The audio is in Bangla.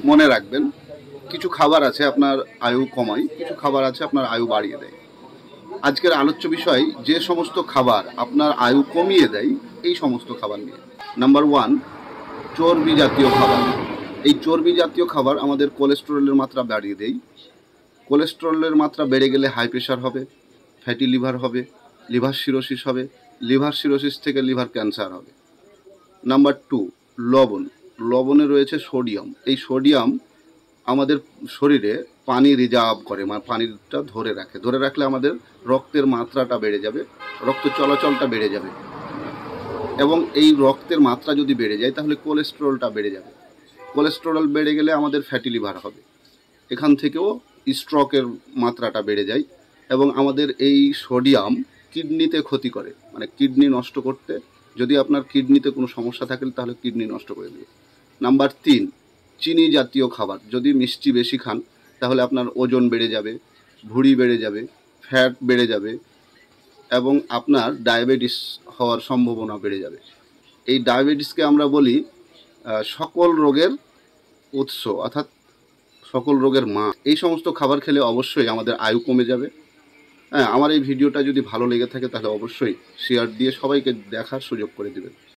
মনে রাখবেন, কিছু খাবার আছে আপনার আয়ু কমায়, কিছু খাবার আছে আপনার আয়ু বাড়িয়ে দেয়। আজকের আলোচ্য বিষয় যে সমস্ত খাবার আপনার আয়ু কমিয়ে দেয়, এই সমস্ত খাবার নিয়ে। নাম্বার 1, চর্বি জাতীয় খাবার। এই চর্বি জাতীয় খাবার আমাদের কোলেস্টেরলের মাত্রা বাড়িয়ে দেয়। কোলেস্টেরলের মাত্রা বেড়ে গেলে হাই প্রেশার হবে, ফ্যাটি লিভার হবে, লিভার সিরোসিস হবে, লিভার সিরোসিস থেকে লিভার ক্যান্সার হবে। নাম্বার 2, লবণ। লবণে রয়েছে সোডিয়াম। এই সোডিয়াম আমাদের শরীরে পানি রিজার্ভ করে, মানে পানিটা ধরে রাখে। ধরে রাখলে আমাদের রক্তের মাত্রাটা বেড়ে যাবে, রক্ত চলাচলটা বেড়ে যাবে, এবং এই রক্তের মাত্রা যদি বেড়ে যায় তাহলে কোলেস্টেরলটা বেড়ে যাবে। কোলেস্টেরল বেড়ে গেলে আমাদের ফ্যাটি লিভার হবে। এখান থেকেও স্ট্রোকের মাত্রাটা বেড়ে যায়, এবং আমাদের এই সোডিয়াম কিডনিতে ক্ষতি করে, মানে কিডনি নষ্ট করতে, যদি আপনার কিডনিতে কোনো সমস্যা থাকে তাহলে কিডনি নষ্ট করে দেবে। নাম্বার 3, চিনি জাতীয় খাবার। যদি মিষ্টি বেশি খান তাহলে আপনার ওজন বেড়ে যাবে, ভুঁড়ি বেড়ে যাবে, ফ্যাট বেড়ে যাবে, এবং আপনার ডায়াবেটিস হওয়ার সম্ভাবনা বেড়ে যাবে। এই ডায়াবেটিসকে আমরা বলি সকল রোগের উৎস, অর্থাৎ সকল রোগের মা। এই সমস্ত খাবার খেলে অবশ্যই আমাদের আয়ু কমে যাবে। হ্যাঁ, আমার এই ভিডিওটা যদি ভালো লেগে থাকে তাহলে অবশ্যই শেয়ার দিয়ে সবাইকে দেখার সুযোগ করে দেবেন।